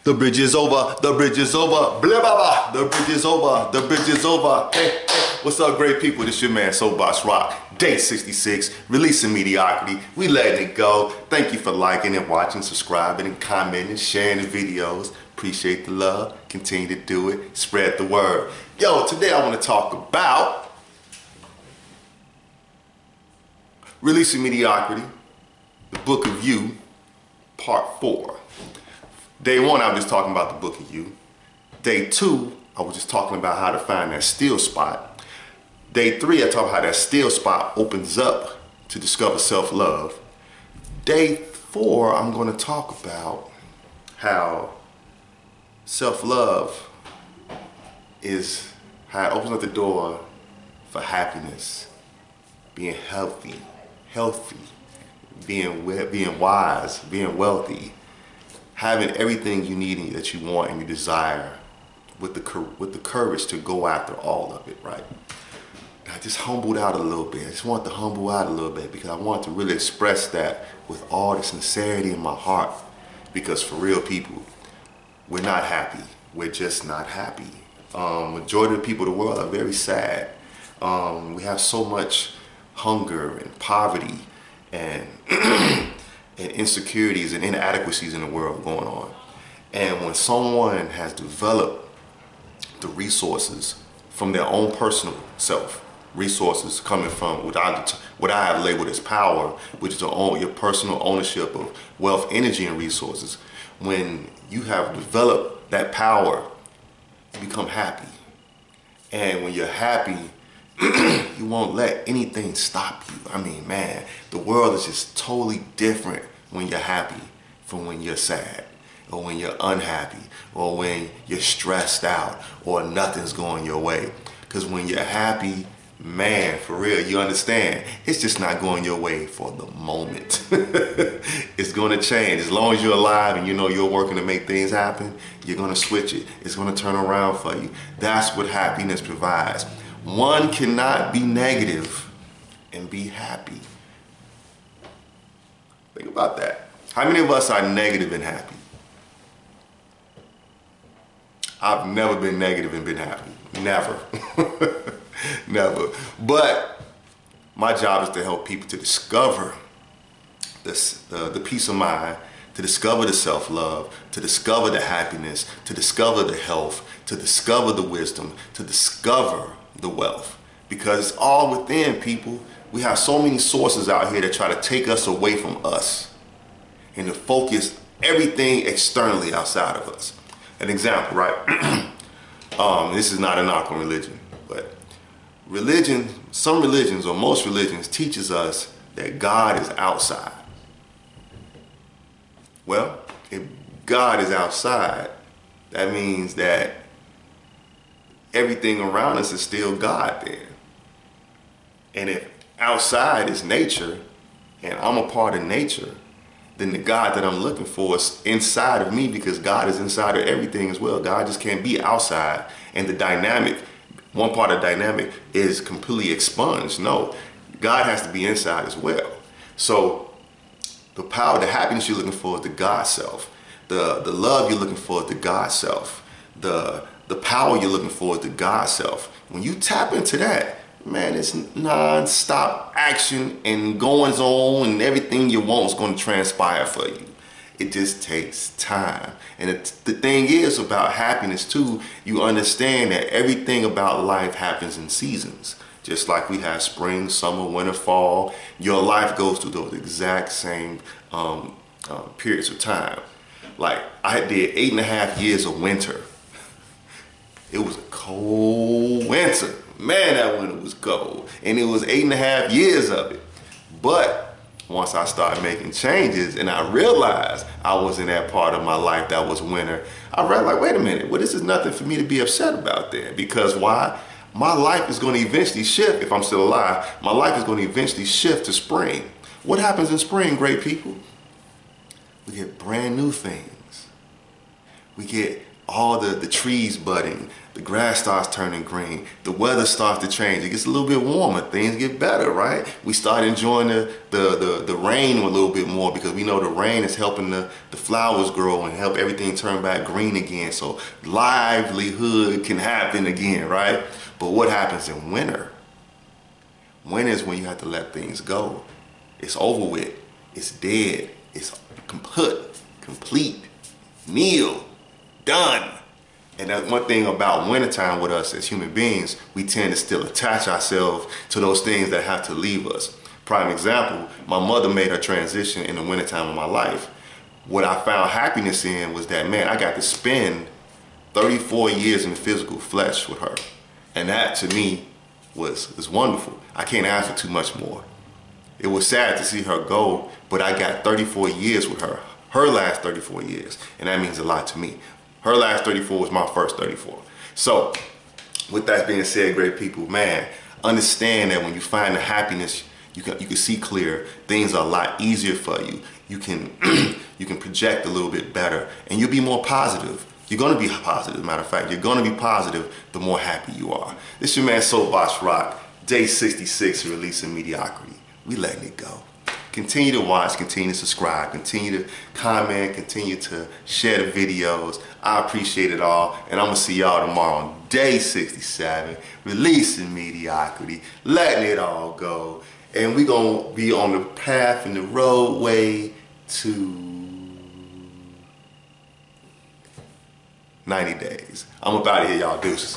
The bridge is over, the bridge is over, blah, blah, blah. The bridge is over, the bridge is over. Hey, hey, what's up, great people? This your man, Soapbox Rhaq, day 66, releasing mediocrity. We letting it go. Thank you for liking and watching, subscribing and commenting, sharing the videos. Appreciate the love. Continue to do it. Spread the word. Yo, today I want to talk about releasing mediocrity, the book of you, part 4. Day 1, I was just talking about the book of you. Day 2, I was just talking about how to find that still spot. Day 3, I talked about how that still spot opens up to discover self-love. Day 4, I'm going to talk about how self-love is how it opens up the door for happiness, being healthy, being wise, being wealthy, having everything you need and that you want and you desire with the courage to go after all of it, right? I just humbled out a little bit. I just want to humble out a little bit because I want to really express that with all the sincerity in my heart. Because for real people, we're not happy. We're just not happy. Majority of the people in the world are very sad. We have so much hunger and poverty and and insecurities and inadequacies in the world going on. And when someone has developed the resources from their own personal self, resources coming from what I have labeled as power, which is your personal ownership of wealth, energy, and resources, when you have developed that power, you become happy. And when you're happy, you won't let anything stop you. I mean, man, the world is just totally different when you're happy from when you're sad, or when you're unhappy, or when you're stressed out, or nothing's going your way. Because when you're happy, man, for real, you understand, it's just not going your way for the moment. It's going to change. As long as you're alive and you know you're working to make things happen, you're going to switch it. It's going to turn around for you. That's what happiness provides. One cannot be negative and be happy. Think about that. How many of us are negative and happy? I've never been negative and been happy. Never. Never. But my job is to help people to discover the peace of mind, to discover the self-love, to discover the happiness, to discover the health, to discover the wisdom, to discover the wealth. Because it's all within, people. We have so many sources out here that try to take us away from us and to focus everything externally outside of us. An example, right? This is not a knock on religion, but religion, some religions or most religions teaches us that God is outside. Well, if God is outside, that means that everything around us is still God then. And if outside is nature, and I'm a part of nature, then the God that I'm looking for is inside of me, because God is inside of everything as well. God just can't be outside. And the dynamic, one part of the dynamic is completely expunged. No, God has to be inside as well. So the power, the happiness you're looking for is the God self. The love you're looking for is the God self. The power you're looking for is the God self. When you tap into that, man, it's non-stop action and goings on, and everything you want is going to transpire for you. It just takes time. And the thing is about happiness too, you understand that everything about life happens in seasons. Just like we have spring, summer, winter, fall, your life goes through those exact same periods of time. Like I did 8.5 years of winter. It was a cold winter. Man, that winter was cold. And it was 8.5 years of it. But once I started making changes and I realized I was in that part of my life that was winter, I realized, like, wait a minute, well, this is nothing for me to be upset about then. Because why? My life is going to eventually shift, if I'm still alive, my life is going to eventually shift to spring. What happens in spring, great people? We get brand new things. We get all the trees budding, the grass starts turning green, the weather starts to change, it gets a little bit warmer, things get better, right? We start enjoying the rain a little bit more because we know the rain is helping the flowers grow and help everything turn back green again, so livelihood can happen again, right? But what happens in winter? Winter is when you have to let things go. It's over with, it's dead, it's complete, kneel, done. And that's one thing about wintertime with us as human beings, we tend to still attach ourselves to those things that have to leave us. Prime example, my mother made her transition in the wintertime of my life. What I found happiness in was that, man, I got to spend 34 years in the physical flesh with her. And that to me was wonderful. I can't ask for too much more. It was sad to see her go, but I got 34 years with her. Her last 34 years, and that means a lot to me. Her last 34 was my first 34. So, with that being said, great people, man, understand that when you find the happiness, you can see clear. Things are a lot easier for you. You can you can project a little bit better, and you'll be more positive. You're gonna be positive. As a matter of fact, you're gonna be positive the more happy you are. This is your man Soapbox Rhaq, day 66 of releasing mediocrity. We letting it go. Continue to watch, continue to subscribe, continue to comment, continue to share the videos. I appreciate it all, and I'm gonna see y'all tomorrow on day 67, releasing mediocrity, letting it all go, and we gonna be on the path and the roadway to 90 days. I'm about to hear y'all deuces.